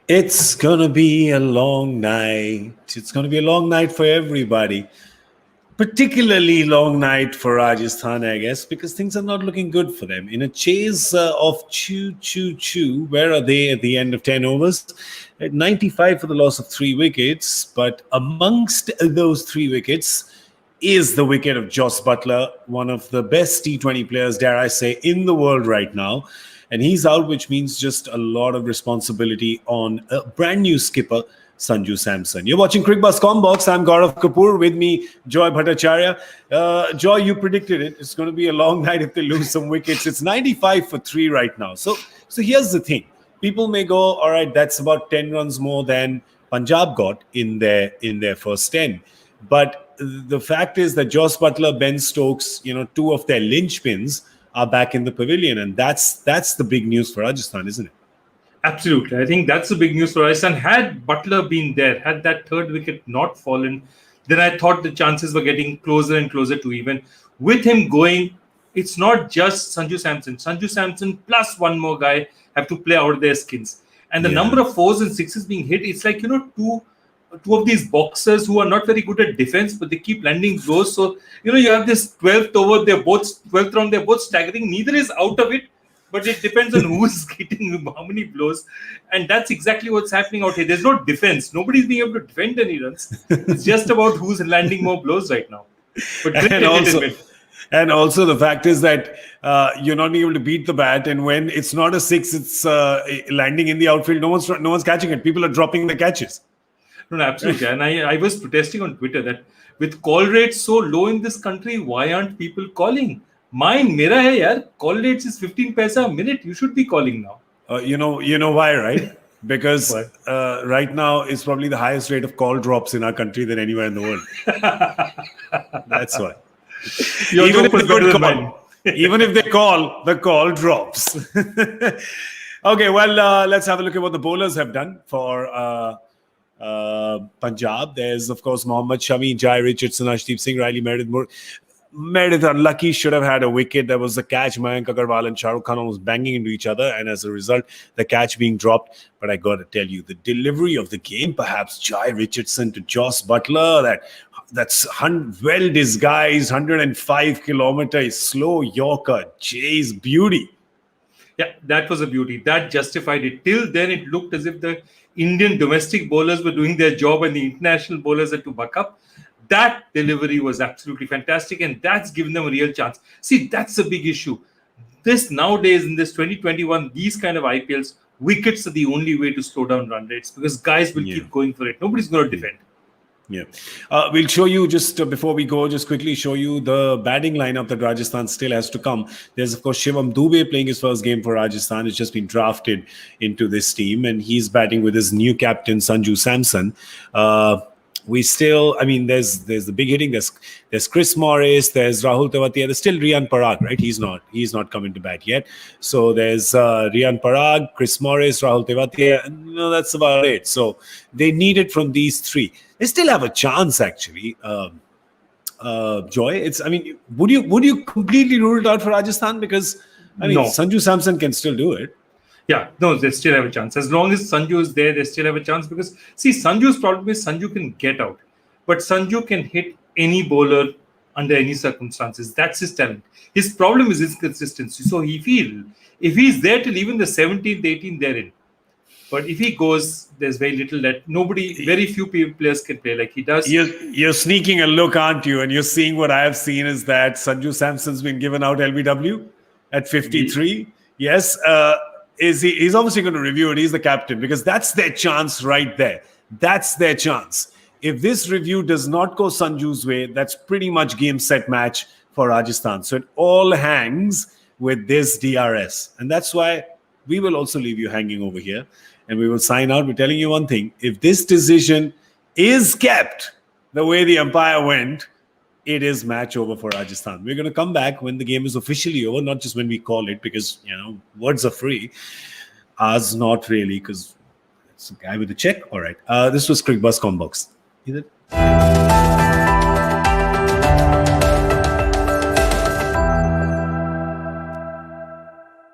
It's gonna be a long night. It's gonna be a long night for everybody. Particularly long night for Rajasthan, I guess, because things are not looking good for them. In a chase of choo, where are they at the end of 10 overs? At 95 for the loss of 3 wickets. But amongst those 3 wickets is the wicket of Jos Butler, one of the best T20 players, dare I say, in the world right now. And he's out, which means just a lot of responsibility on a brand new skipper, Sanju Samson. You're watching Cricbuzz Combox. I'm Gaurav Kapoor. With me, Joy Bhattacharya. Joy, you predicted it. It's going to be a long night if they lose some wickets. It's 95 for 3 right now. So here's the thing. People may go, all right, that's about 10 runs more than Punjab got in their first 10. But the fact is that Jos Butler, Ben Stokes, two of their linchpins are back in the pavilion. And that's the big news for Rajasthan, isn't it? Absolutely. I think that's the big news for us. And had Butler been there, had that third wicket not fallen, then I thought the chances were getting closer and closer to even. With him going, it's not just Sanju Samson. Sanju Samson plus one more guy have to play out their skins. And the number of 4s and 6s being hit, it's like, two of these boxers who are not very good at defense, but they keep landing blows. So, you have this 12th round, they're both staggering. Neither is out of it. But it depends on who's hitting how many blows. And that's exactly what's happening out here. There's no defense. Nobody's being able to defend any runs. It's just about who's landing more blows right now. But and also the fact is that you're not being able to beat the bat. And when it's not a 6, it's landing in the outfield. No one's catching it. People are dropping the catches. No, absolutely. And I was protesting on Twitter that with call rates so low in this country, why aren't people calling? Mine, mera hai yaar. Call rates is 15 paisa a minute. You should be calling now. You know why, right? Because right now it's probably the highest rate of call drops in our country than anywhere in the world. That's why. Even if they call, the call drops. Okay, well, let's have a look at what the bowlers have done for Punjab. There's, of course, Mohammad Shami, Jai Richardson, Ashdeep Singh, Riley, Meredith unlucky, should have had a wicket. There was a catch. Mayank Agarwal and Shah Rukh Khan was banging into each other, and as a result, the catch being dropped. But I got to tell you, the delivery of the game, perhaps Jai Richardson to Jos Butler, that's well disguised, 105-kilometer slow Yorker, Jay's beauty. Yeah, that was a beauty. That justified it. Till then, it looked as if the Indian domestic bowlers were doing their job and the international bowlers had to buck up. That delivery was absolutely fantastic, and that's given them a real chance. See, that's a big issue. This nowadays, in this 2021, these kind of IPLs, wickets are the only way to slow down run rates because guys will keep going for it. Nobody's going to defend. Yeah. We'll show you just before we go, just quickly show you the batting lineup that Rajasthan still has to come. There's, of course, Shivam Dubey playing his first game for Rajasthan. It's just been drafted into this team, and he's batting with his new captain, Sanju Samson. There's the big hitting. There's Chris Morris. There's Rahul Tewatia. There's still Riyan Parag, right? He's not coming to bat yet. So there's Riyan Parag, Chris Morris, Rahul Tewatia. That's about it. So they need it from these 3. They still have a chance, actually. Joy, would you completely rule it out for Rajasthan? Because no. Sanju Samson can still do it. Yeah, no, they still have a chance. As long as Sanju is there, they still have a chance because, see, Sanju's problem is Sanju can get out. But Sanju can hit any bowler under any circumstances. That's his talent. His problem is his consistency. So if he's there till even the 17th, 18th, they're in. But if he goes, there's very few players can play like he does. You're sneaking a look, aren't you? And you're seeing what I have seen is that Sanju Samson's been given out LBW at 53. Yes. He's obviously going to review it. He's the captain because that's their chance right there. That's their chance. If this review does not go Sanju's way, that's pretty much game, set, match for Rajasthan. So it all hangs with this DRS. And that's why we will also leave you hanging over here. And we will sign out. We're telling you one thing. If this decision is kept the way the umpire went, it is match over for Rajasthan. We're going to come back when the game is officially over, not just when we call it, because, words are free. Ours not really, because it's a guy with a check. All right. This was Cricbuzz Combox. Is it?